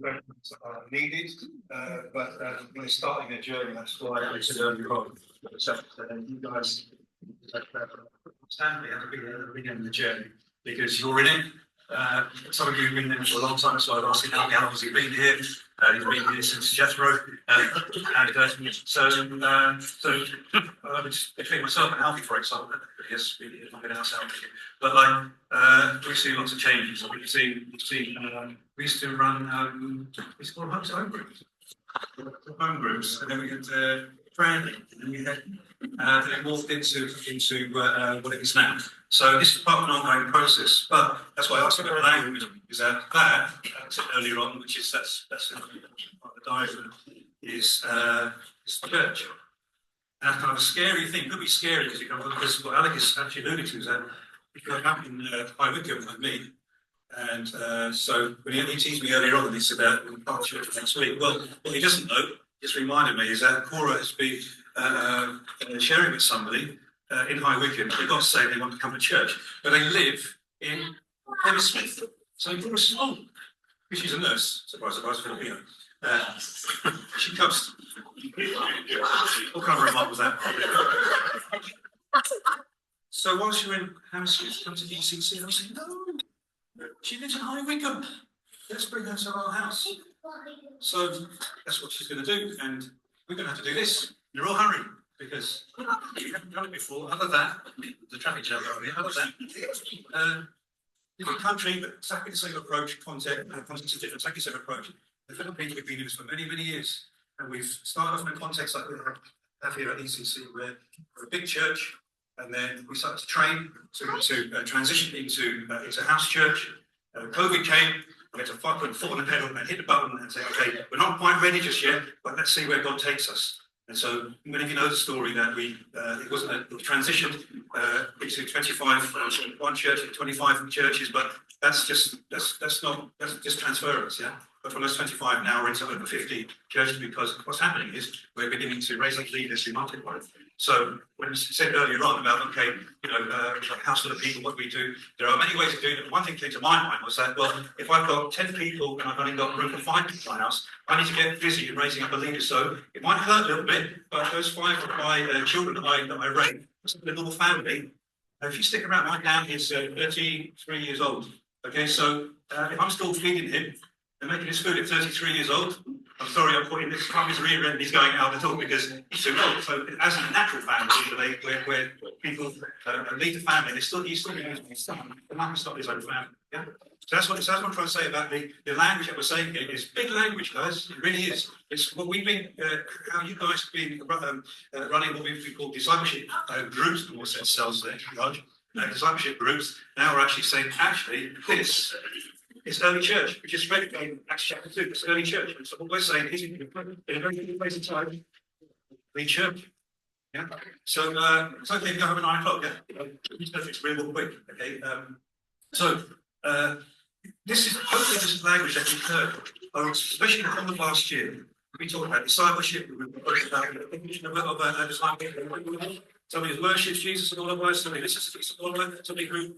reference are needed, but when starting a journey, that's why I said earlier on, you guys understand at the beginning of the journey because you're in it. Some of you have been there for a long time, so I've asked how long has he been here? He's been here since Jethro, so I would between myself and Alfie, for example, yes, I've been outside, but like we've seen lots of changes. We've seen we used to run we used to call home groups, and then we had training, and then we had it morphed into what it is now. So this is part of an ongoing process, but that's why I asked about language, is that I said earlier on, which is that's part of the diagram, is church. And that's kind of a scary thing. It could be scary because what Alec is actually alluding to is that if you're up in High Wycombe with me, and so when he teased me earlier on and he said that we can't church next week. Well, what he doesn't know, just reminded me, is that Cora has been sharing with somebody in High Wycombe. They've got to say they want to come to church, but they live in Hammersmith. So Cora's small, because she's a nurse. Surprise, surprise, Filipino. She comes. We'll cover him up with that. So whilst you're in Hammersmith, come to ECC, and I say, no, she lives in High Wycombe. Let's bring her to our house. So that's what she's going to do, and we're going to have to do this in a real hurry because we haven't done it before. Other than that, the traffic jam over here. Other than that, different country, but exactly the same approach. Context is different. Exactly the same approach. The Philippines, we've been in this for many, many years, and we've started off in a context like we have here at ECC, where we're a big church, and then we started to train to transition into house church. COVID came. We had to put a foot on the pedal and hit the button and say, okay, we're not quite ready just yet, but let's see where God takes us. And so many of you know the story that it wasn't a transition into 25 one church and 25 churches, but that's just transference, yeah. But from those 25 now we're into over 50 churches because what's happening is we're beginning to raise up leaders who multiply. So when you said earlier on about, okay, a house full of people, what we do, there are many ways of doing it. One thing came to my mind was that, well, if I've got 10 people and I've only got room for 5 people in my house, I need to get busy in raising up a leader. So it might hurt a little bit, but those 5 of my children that I raise, that's a normal family. If you stick around, my dad is 33 years old. Okay, so if I'm still feeding him and making his food at 33 years old, I'm sorry, I'm putting this from his rear end, he's going out the door because he's too old. So as a natural family, where people lead the family, he's still using his son, and not stop his own family. Yeah? So that's what I'm trying to say about the language that we're saying here. It's big language, guys. It really is. It's what we've been, how you guys have been running what we've called discipleship groups, and what's cells there, large discipleship groups. Now we're actually saying, this is early church, which is straight from Acts chapter 2. It's early church. And so what we're saying is, in a very good place in time, early church. Yeah. So it's okay to go home at 9 o'clock. Yeah. It's real quick. Okay. This is hopefully this language that you've heard, especially in the whole of last year. We talked about discipleship. We talked about the definition of discipleship. Somebody who worships Jesus in all of life. Somebody listens to Jesus in all of life. Somebody who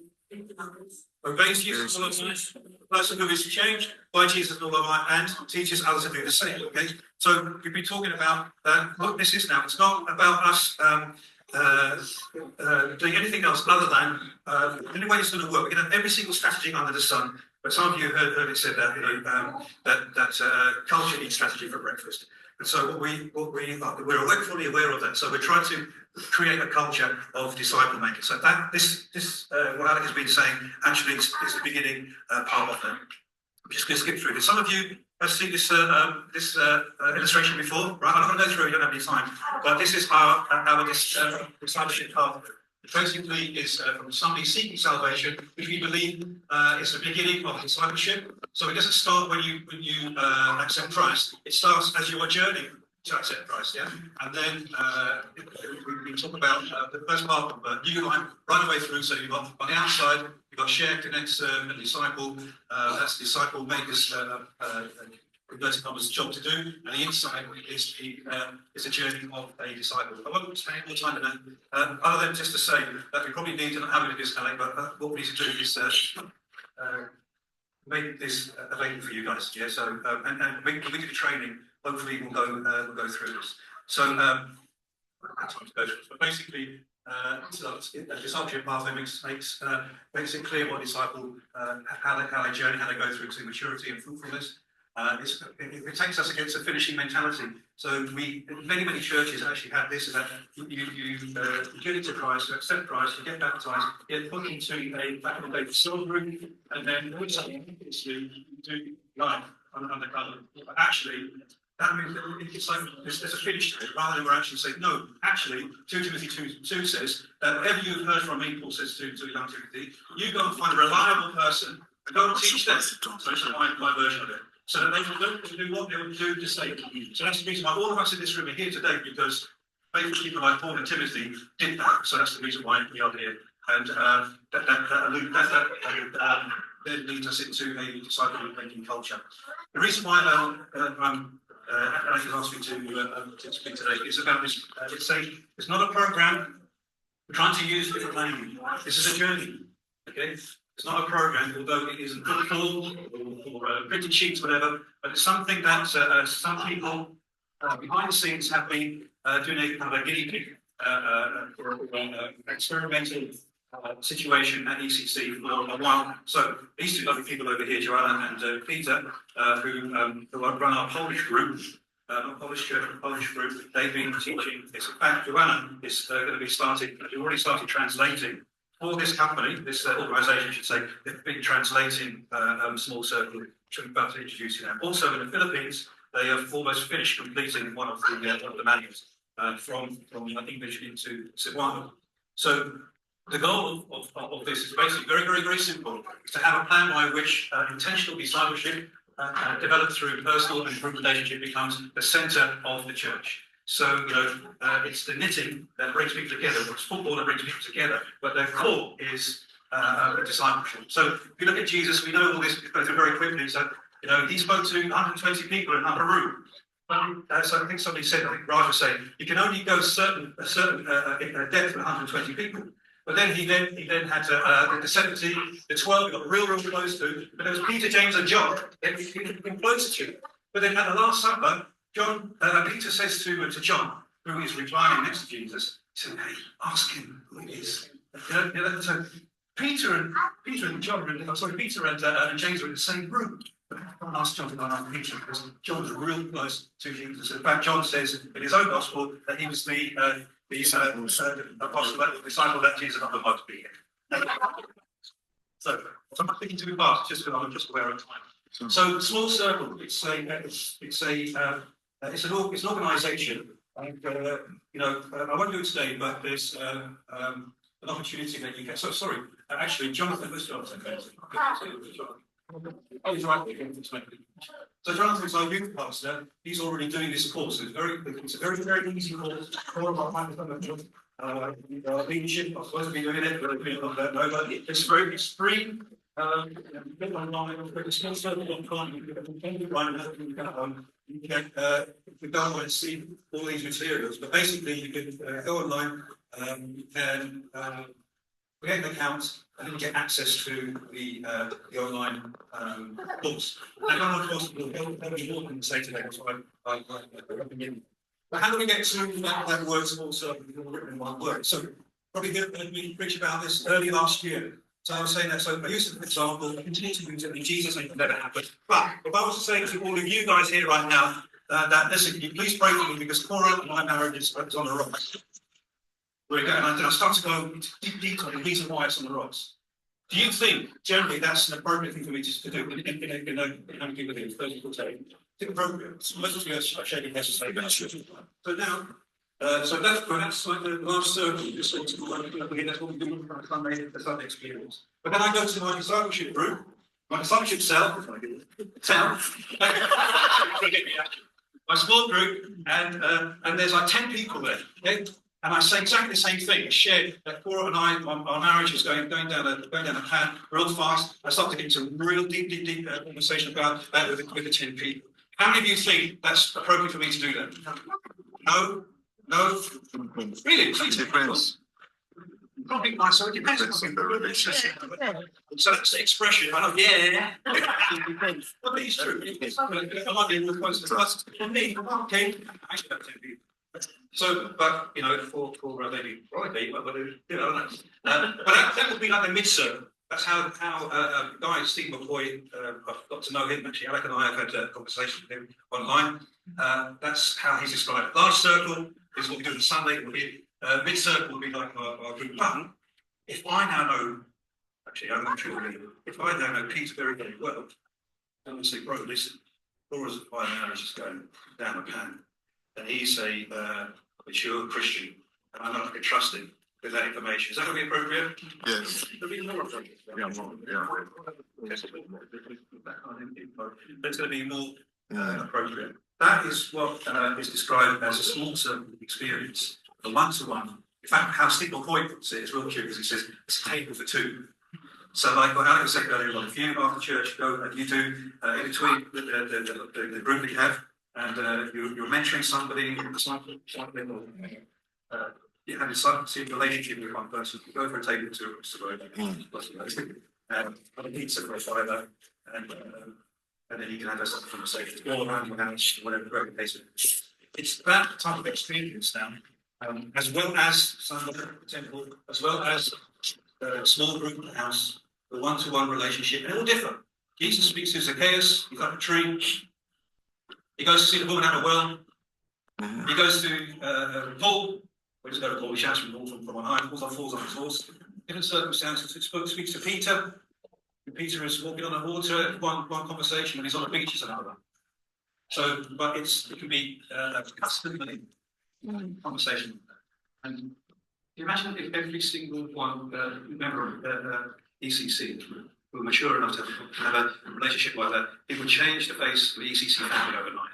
obeys Jesus in all of life. A person who is changed by Jesus in all of life and teaches others to do the same. Okay. So we've been talking about what this is now. It's not about us doing anything else other than the only way it's going to work. We're going to have every single strategy under the sun. But some of you heard it said that that culture needs strategy for breakfast. And so we're fully aware of that. So we're trying to create a culture of disciple making. So that this what Alec has been saying actually is the beginning part of that. I'm just going to skip through this. Some of you have seen this illustration before, right? I'm not going to go through it. We don't have any time. But this is our discipleship path. It basically is from somebody seeking salvation, which we believe is the beginning of discipleship. So it doesn't start when you accept Christ. It starts as you are journeying to accept Christ, yeah? And then we talk about the first part of new life right the way through. So you've got on the outside, you've got share, connect, serve, and disciple. That's disciple makers. Inverted commas job to do, and the inside is the journey of a disciple. I won't spend more time on that, other than just to say that we probably need to not have it in this, Alec, but what we need to do is made this available for you guys. Yeah, so and we do the training. Hopefully, we'll go through this. So time to go through. But basically, the discipleship pathway makes it clear what disciple how they journey, how they go through to maturity and fruitfulness. It takes us against a finishing mentality. So many churches actually have this: that you get into Christ, you accept Christ, you get baptized, you get put into a back in the day silver group, and then you do life undercover. But actually, that means it's like there's a finish to it, rather than we're actually saying, no, actually, 2 Timothy 2 says that whatever you've heard from me, Paul says to young Timothy, you go and find a reliable person and go and teach them. So this is my version of it. So that they will know to do what they will do to save them. So that's the reason why all of us in this room are here today, because faithful people like Paul and Timothy did that. So that's the reason why we are here. And that then leads us into a disciple-making culture. The reason why Alex has asked me to speak today is about this. It's not a program. We're trying to use different language. This is a journey. Okay. It's not a program, although it isn't football or printed sheets, whatever, but it's something that some people behind the scenes have been doing a kind of a guinea pig for experimental situation at ECC for a while. So these two lovely people over here, Joanna and Peter, who run our Polish group, Polish church and Polish group, they've been teaching this. In fact, Joanna is going to be already started translating. For this company, this organisation, I should say, they've been translating Small Circle, which I'm about to introduce you now. Also, in the Philippines, they have almost finished completing one of the manuals from English into Cebuano. So the goal of this is basically very simple. It's to have a plan by which intentional discipleship developed through personal and group relationship becomes the centre of the church. So, it's the knitting that brings people together, it's football that brings people together, but their core is discipleship. So, if you look at Jesus, we know all this, go through very quickly. So, he spoke to 120 people in another room. So, I think somebody said, I think Raj was saying, you can only go a certain depth with 120 people. But then he then had the 70, the 12, he got real close to, but there was Peter, James, and John, he came closer to. But then at the Last Supper, Peter says to John, who is reclining next to Jesus, he said, hey, ask him who it is. So Peter and James are in the same room. But I can't ask John to go and ask Peter, because John's real close to Jesus. In fact, John says in his own gospel that he was the apostle, the disciple that Jesus not about to be here. So I'm not thinking too fast, just because I'm just aware of time. So Small Circle, it's an organisation, and I won't do it today, but there's an opportunity that you get. So sorry, actually, Jonathan, where's Jonathan? Oh, he's right. So Jonathan's our youth pastor. He's already doing this course. It's a very easy course. All of our leadership are supposed to be doing it, but I don't know. But it's free. You can go online and see all these materials, but basically you can go online, you can create an account, and then you get access to the online course. And online course will help you more than say today, that's why I recommend. But how do we get to that word Small Circle written in one word? So probably heard me preach about this early last year. So I was saying that, so I used it as an example, I continue to use it in Jesus, and it never happened. But if I was to say to all of you guys here right now, that listen, can you please pray for me, because Cora and my marriage is on the rocks. And I start to go into deep detail the reason why it's on the rocks. Do you think, generally, that's an appropriate thing for me to do in a people here, 30 people say? It's appropriate. Most of you are shaking heads to say that. So now, so that's like the last circle. Just that's what we do for the Sunday experience. But then I go to my discipleship group, my discipleship cell, my small group, and there's like 10 people there. Okay? And I say exactly the same thing. I shared that Cora and I, our marriage is going down the path real fast. I start to get into real deep conversation about that with the 10 people. How many of you think that's appropriate for me to do that? No? Really? Please. Probably nice, so it depends on something. So that's the expression, yeah. But it's true. I might be more close to us. For me, okay, actually, that's it. So, but you know, for maybe Friday, but you know, but that would be like a mid-serve. That's how Guy Steve McCoy. I've got to know him actually. Alec and I have had a conversation with him online. That's how he's described. Large circle is what we do on Sunday. Mid circle will be like our group. But if I now know, actually, I'm not sure. If I now know Peter very, very well, I'm going to say, bro, listen, Laura's by now is just going down the pan, and he's a mature Christian, and I'm not going to trust him with that information. Is that going to be appropriate? Yes. It'll be more appropriate. Yeah. It's going to be more appropriate. That is what is described as a small circle experience, the one-to-one. In fact, how Steve McCoy puts it is real cute because he says it's a table for two. So, like what Alex said earlier, like if you after church go and you do in between the group that you have, and you're mentoring somebody, something, or you have a relationship with one person, you go for a table to have a pizza for a fiver, and then you can have a conversation all around your house, whatever the case is. It's that type of experience now, as well as Sunday at the temple, as well as a small group in the house, the one-to-one relationship, and it will differ. Jesus speaks to Zacchaeus, he's up a tree, he goes to see the woman at a well, he goes to Paul, we just go to Paul, he shouts from Paul from on high, falls off his horse. Different circumstances, speaks to Peter. Peter is walking on the water, one conversation, and he's on the beach is another. So, but it can be a customary conversation. And you imagine if every single one member of ECC who are mature enough to have a relationship like that, it would change the face of the ECC family overnight.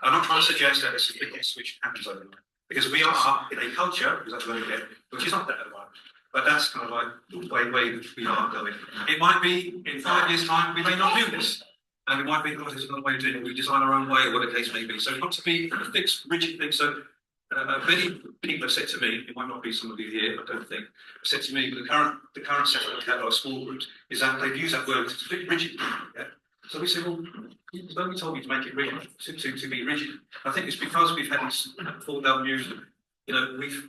I'm not trying to suggest that it's a big switch happens overnight, because we are in a culture, because that's what we get, which is not that at the moment. But that's kind of like the way we are going. It might be in 5 years' time we may not do this, and it might be there's another way of doing it. We design our own way, or whatever the case may be. So not to be a fixed, rigid thing. So many people have said to me, it might not be some of you here, I don't think, have said to me, but the current setup we have our small groups is that they've used that word. It's a bit rigid. Yeah? So we say, well, it's only told you to make it rigid, to be rigid. I think it's because we've had this fall down views. You know, we've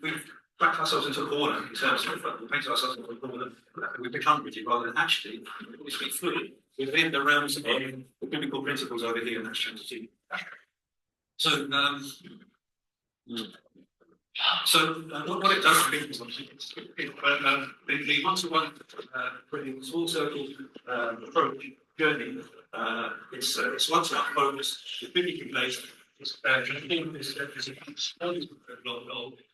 backed ourselves into a corner in terms of we painted ourselves into a corner. We've become rigid rather than actually we speak fluid within the realms of the biblical principles over here in Acts chapter 2. So, what it does is the one-to-one small circle approach journey. It's one-to-one focus. It's biblically based.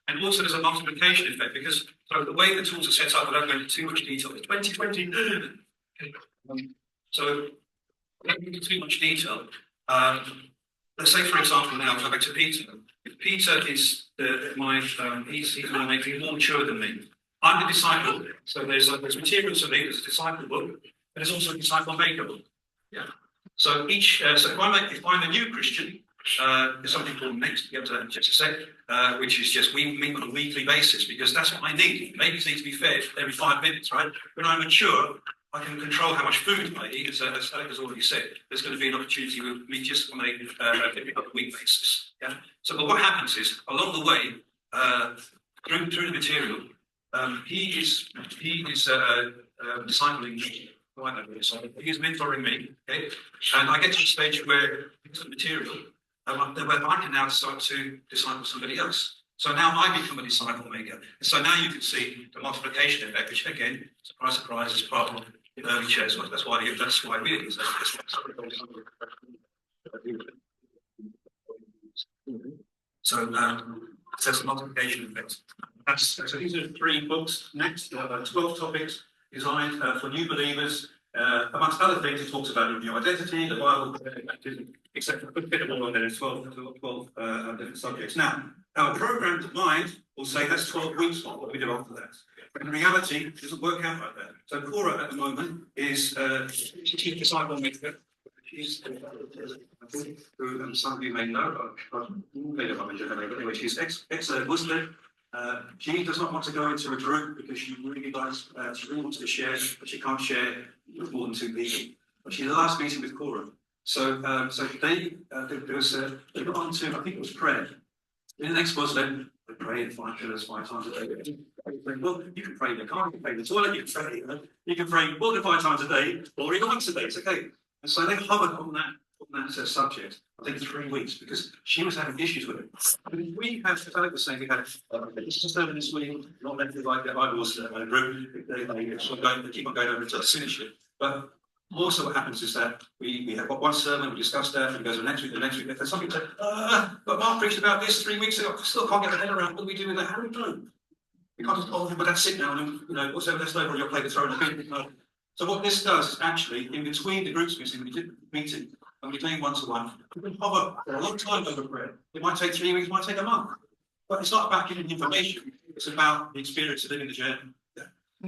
And also there's a multiplication effect because the way the tools are set up, without going into too much detail, it's 2020. So without going into too much detail, let's say for example now, go back to Peter. If Peter is he's going to make me more mature than me. I'm the disciple. So there's materials for me, there's a disciple book, but there's also a disciple maker book. Yeah. So if I'm a new Christian, there's something called Next, just a sec, which is just we meet on a weekly basis because that's what I need. Babies need to be fed every 5 minutes, right? When I'm mature, I can control how much food I eat. As Alec has already said, there's going to be an opportunity with me just on a every other week basis. Yeah. So, but what happens is along the way, through the material, he is discipling me. He is mentoring me, okay? And I get to the stage where it's the material. Where I can now start to disciple somebody else. So now I become a disciple maker. So now you can see the multiplication effect, which again, surprise, surprise, is part of the early church. That's why we use that. So that's the multiplication effect. So these are 3 books. Next, 12 topics designed for new believers. Amongst other things, it talks about new identity, the Bible, etc. Put a bit of all on there. 12 different subjects. Now, our programmed mind will say that's 12 weeks on what we do after that. But in reality, it doesn't work out like that. So Cora at the moment is chief disciple maker. She's who some of you may know, but anyway, she's ex-Muslim. She does not want to go into a group because she really likes, she really wants to share, but she can't share with more than 2 people. But she loves meeting with Cora. So, there was, they got on to, I think it was prayer. And the next was then, they pray in 5 pillars 5 times a day. Well, you can pray in the car, you can pray in the toilet, you can pray more than 5 times a day, or even once a day, it's okay. And so they hovered on that subject, I think 3 weeks, because she was having issues with it. But if we have, as Alec was saying, we had just sermon this week, not meant to be like that, I was in a group, they keep on going over until I finish it. But also what happens is that we have got one sermon, we discuss that, and it goes to the next week, if there's something to, but Mark preached about this 3 weeks ago, I still can't get my head around, what do we do with that? How do we do? We can't just, but that's it now, and what's over left over on your plate to throw in the bin. No. So what this does is actually, in between the groups meeting, and we're doing one-to-one, we can hover for a long time over prayer. It might take 3 weeks, it might take a month. But it's not about giving information, it's about the experience of living the journey. Yeah.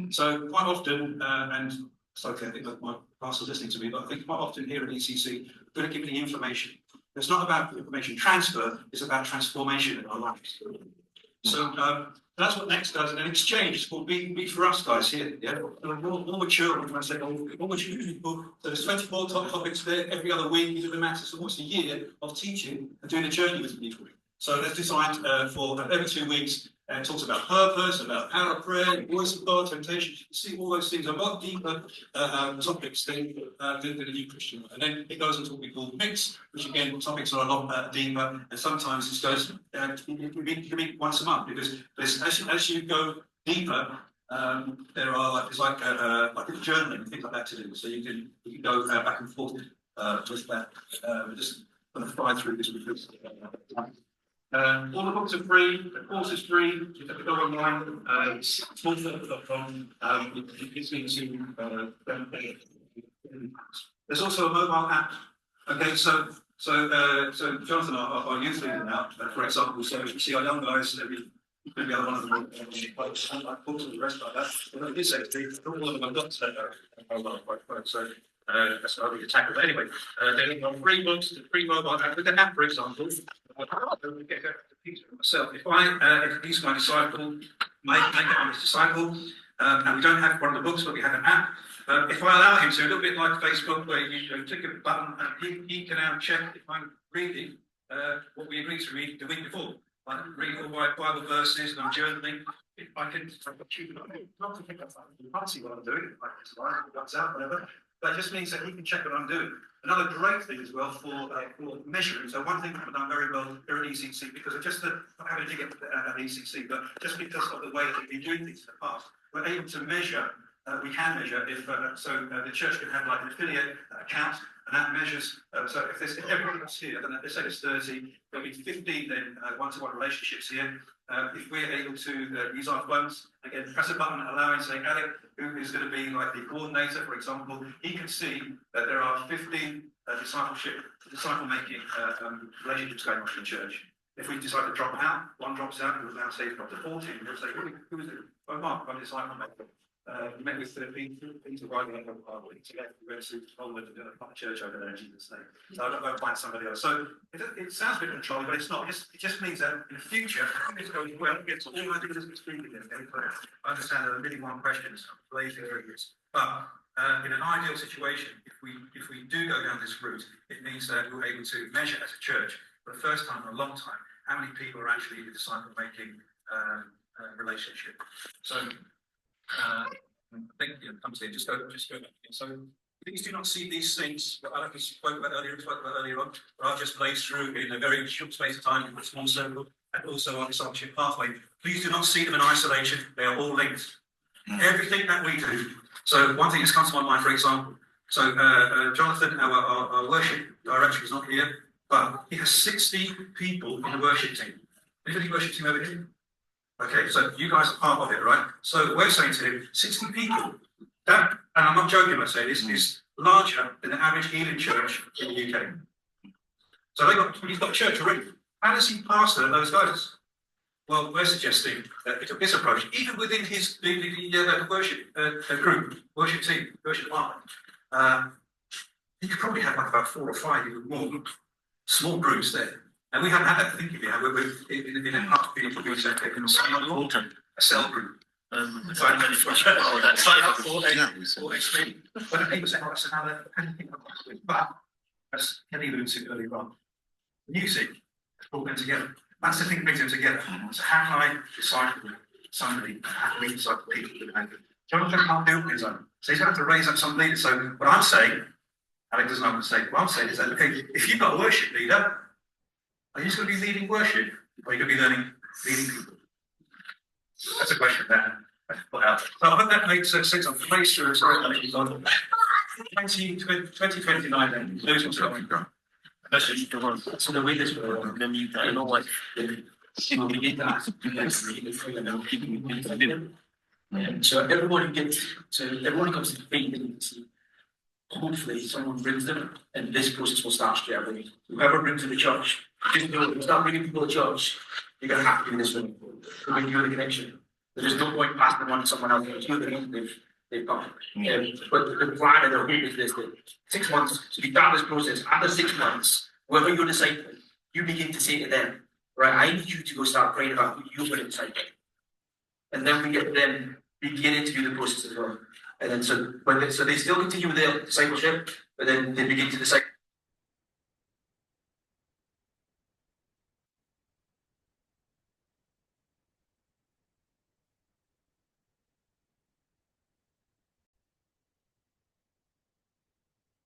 So quite often, and it's okay, I think that my pastor's listening to me, but I think quite often here at ECC, we're going to give the information. It's not about information transfer, it's about transformation in our lives. So that's what Next does, and an exchange is called Be For Us guys here. Yeah, more mature, when I say more mature people. So there's 24 top topics there every other week. You do the maths, so what's a year of teaching and doing a journey with people. So that's designed for every 2 weeks. And it talks about purpose, about power of prayer, voice of God, temptation. You see all those things are a lot deeper topics than a new Christian. And then it goes into what we call mix, which again, topics are a lot deeper. And sometimes it goes, you can meet once a month, because as you go deeper, there are there's like journaling and things like that to do. So you can go back and forth with that. Just going to fly through this because all the books are free, the course is free, you have to go online, it's smallfilter.com, it gives me to there's also a mobile app. Okay, so Jonathan, our youth leader now, for example, so you see our young guys, maybe other one of them and like books and the rest like that. But it is actually, all of them have got a mobile phone, so that's how we tackle. But anyway, they're on free books, the free mobile app. With the app, for example, myself, if I introduce my disciple, make it on his disciple, and we don't have one of the books, but we have an app. If I allow him to, a little bit like Facebook, where you click a button and he can now check if I'm reading what we agreed to read the week before. Like reading all my Bible verses and I'm journaling. If I can, not to pick up, you can't see what I'm doing, like it's live, it comes out, whatever. That just means that he can check what I'm doing. Another great thing as well for measuring. So one thing I've done very well here at ECC, because of just not having to get at ECC, but just because of the way that we've been doing things in the past, we're able to measure. We can measure if the church can have like an affiliate account, and that measures. So if everyone that's here, then let's say it's 30, there'll be 15 then one-to-one relationships here. If we're able to use our phones, again, press a button allowing, say, Alec, who is going to be like the coordinator, for example, he can see that there are 15 disciple-making relationships going on in the church. If we decide to drop out, one drops out, we'll now say it's dropped to 14. We'll say, who is it? Oh, Mark, I'm a disciple maker. We met with Peter Riley and we went to Holland and a church over there in Jesus' name. So I've got to go find somebody else. So it sounds a bit controlling, but it's not. It just means that in the future, if this goes well, it's all I do is speak again. I understand there are really one questions, blazing areas. But in an ideal situation, if we do go down this route, it means that we're able to measure as a church for the first time in a long time how many people are actually in the disciple-making relationship. So I think it comes in. Just go back. So please do not see these things that I spoke about earlier on, but I'll just blaze through in a very short space of time in a small circle, and also on discipleship pathway. Please do not see them in isolation. They are all linked. Everything that we do. So one thing that's come to my mind, for example. So Jonathan, our worship director, is not here, but he has 60 people in the worship team. Anybody worship team over here? Okay, so you guys are part of it, right? So we're saying to him, 60 people. That, and I'm not joking when I say this, is larger than the average healing church in the UK. So he's got a church already. How does he pastor those guys? Well, we're suggesting that he took this approach, even within his the worship group, worship team, worship department. He could probably have like about 4 or 5, even more, small groups there. And we haven't had that thinking yet. In a part of people who said taken a cell group. That's extreme. But people say, oh, that's another thing. But as Kenny alluded to earlier on, music all them together. That's the thing that brings them together. So how can I disciple somebody? How can we disciple people to make it? Jonathan can't do it on his own. So he's going to have to raise up some leaders. So what I'm saying, Alex doesn't know what to say. What I'm saying is that, okay, if you've got a worship leader, are you just going to be leading worship? Or are you going to be leading people? That's a question that I put out. So I hope that makes sense. I'm pretty sure it's right. 2029 then, lose what's going on. That's just the one. So the way this works, then you don't know what we get that. So everybody comes to faith and hopefully someone brings them, and this process will start straight away. Whoever brings to the church, just know if you start bringing people to church, you're going to have to be this way. When you're the connection. There's no point passing them on to someone else. You're the reason they've come. But the plan and the hope is this: that 6 months, so you start this process. After 6 months, whoever you're discipling, you begin to say to them, right, I need you to go start praying about who you're going to disciple. And then we get them beginning to do the process as well. And then so they still continue with their discipleship, but then they begin to disciple.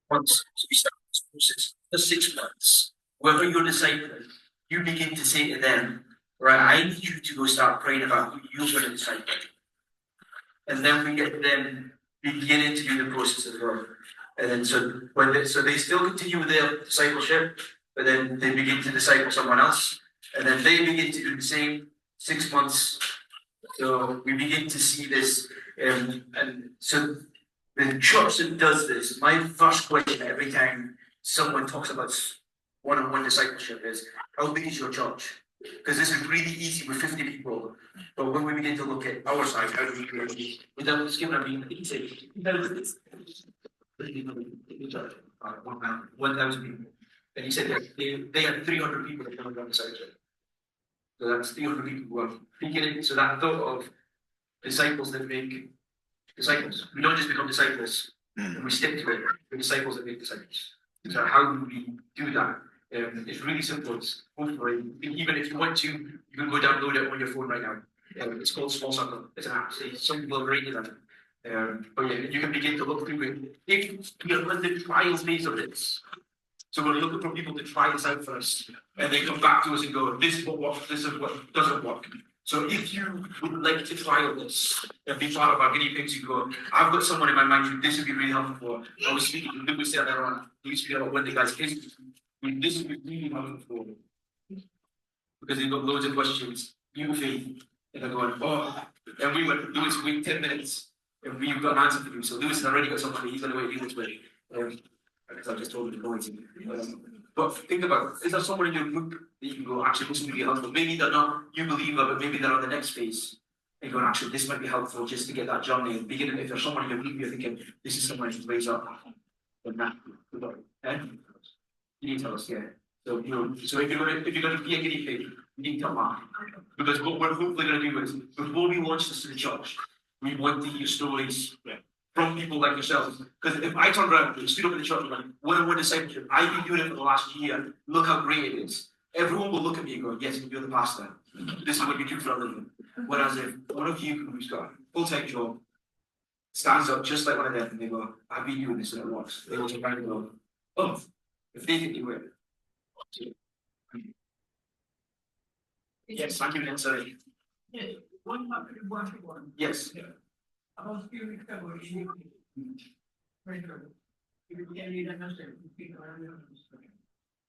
Once we start this process for 6 months, whoever you're discipling, you begin to say to them, right, I need you to go start praying about who you're going to disciple. And then we get them beginning to do the process as well. And then so they still continue with their discipleship, but then they begin to disciple someone else, and then they begin to do the same 6 months. So we begin to see this, and so the church that does this, my first question every time someone talks about one-on-one discipleship is, how big is your church? Because this is really easy with 50 people, but when we begin to look at our side, how do we create it? Without this given, I mean, he said, 1,000 people. And he said that they had 300 people that come around the side. So that's 300 people who are beginning. So that thought of disciples that make disciples. We don't just become disciples and we stick to it. We're disciples that make disciples. So how do we do that? It's really simple. It's hopefully, even if you want to, you can go download it on your phone right now. It's called Small Circle. It's an app. Some people have rated it. But yeah, you can begin to look through it. If you're in the trial phase of this, so we're looking for people to try this out first, and they come back to us and go, this is what works, this is what doesn't work. So if you would like to trial this and be part of our guinea pigs, you go, I've got someone in my mind who this would be really helpful for. I was speaking to Lucas earlier on, he used to be about one of the guys' cases. This would be really helpful for because they've got loads of questions, new faith, and they're going, oh, and we went, Lewis, wait 10 minutes, and we've got an answer for you. So Lewis has already got something he's going to wait this way. Because I just told him to go into. But think about, is there someone in your group that you can go, actually, this would be helpful? Maybe they're not you believer, but maybe they're on the next phase. And going, actually, this might be helpful just to get that journey. And beginning, if there's someone in your group, you're thinking, this is someone I should raise up. Then that, you need to tell us, yeah. So, you know, so if you're going to be a guinea pig, you need to tell Mark. Because what we're hopefully going to do is, before we launch this to the church, we want to hear stories from people like yourselves. Because if I turn around and stood up in the church and went, one-on-one discipleship, I've been doing it for the last year, look how great it is. Everyone will look at me and go, yes, you're the pastor. This is what you do for a living. Whereas if one of you who's got a full-time job stands up just like one of them and they go, I've been doing this and it works. They will turn around and go, oh, if they think you will. Yes, thank you, sorry. Yeah, one one. Yes. I was feeling covered in very good. You can read and understand people are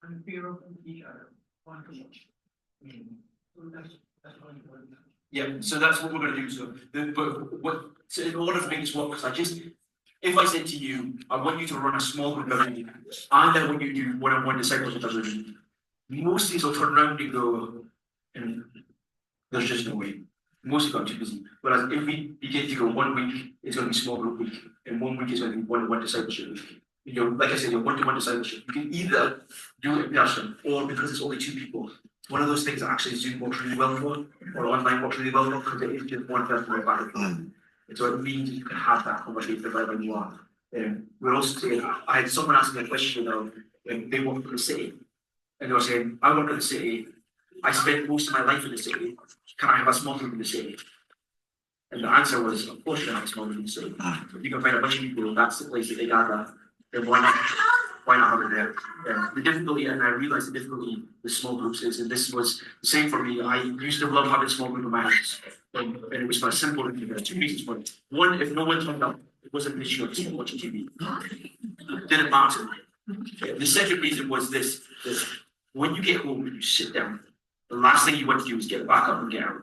and fear of each other, one to watch. So that's what important. Yeah, so that's what we're going to do. So in order to make this work, because if I said to you, I want you to run a small group around you, and then when you do one-on-one discipleship, most of these will turn around and go, there's just no way. Most of them are too busy. Whereas if we begin to go 1 week, it's going to be small group week, and 1 week is going to be one-on-one discipleship week. like I said, your one-to-one discipleship. You can either do it in person or because it's only 2 people. One of those things that actually Zoom works really well for, or online works really well for, because it is just one person right back and forth. And so it means you can have that conversation wherever you are. We're also saying, I had someone ask me a question of they work in the city, and they were saying, I work in the city, I spend most of my life in the city, can I have a small group in the city? And the answer was, of course you can have a small group in the city. If you can find a bunch of people and that's the place that they gather, then why not have it there? The difficulty, and I realised the difficulty with small groups is, and this was the same for me, I used to love having a small group in my house. And it was for a simple reason. There were 2 reasons for it. One, if no one turned up, it wasn't an issue of just watching TV. It didn't matter. The second reason was this, when you get home and you sit down, the last thing you want to do is get back up and get out.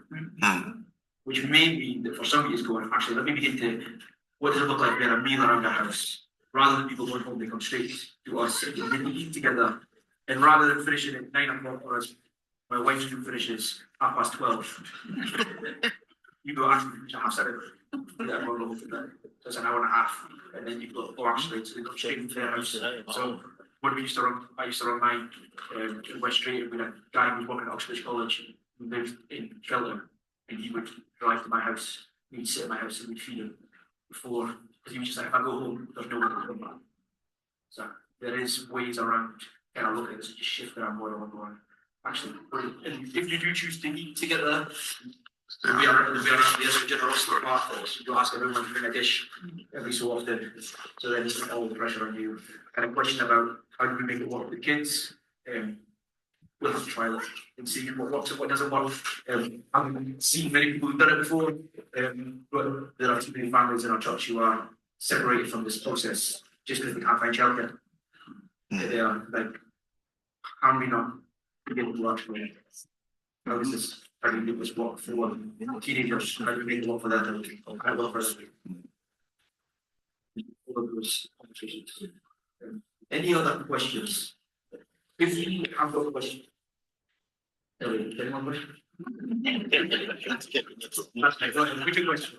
Which may mean that for somebody who's going, actually, let me begin to, what does it look like we had a meal around our house? Rather than people going home, they come straight to us and they eat together. And rather than finishing at 9 o'clock, or as my wife's group finishes 12:30, you go actually finish at 7:30. Everyone will home for that. So it's an hour and a half. And then you go, actually, so they come straight into their house. So when I used to run mine in West Street, we had a guy who was working at Oxford College, who lived in Feltham, and he would drive to my house, we'd sit in my house and we'd feed him before, because he was just like, if I go home, there's no one to come back. So there is ways around kind of looking at this and just shift around more and more. Actually, and if you do choose to eat together, we are the generosity part of this. You ask everyone to bring a dish every so often, so then it's not all the pressure on you. And a question about how do we make it work with the kids? We'll have to try it and see what works and what doesn't work. I've seen many people who've done it before, but there are too many families in our church who are separated from this process just because they can't find childcare. They are like, how do we not begin to actually, how do we make this work for teenagers? How do we make it work for them? I love for them. All of those conversations. Any other questions? If you have got a question. Anyone question? That's my question.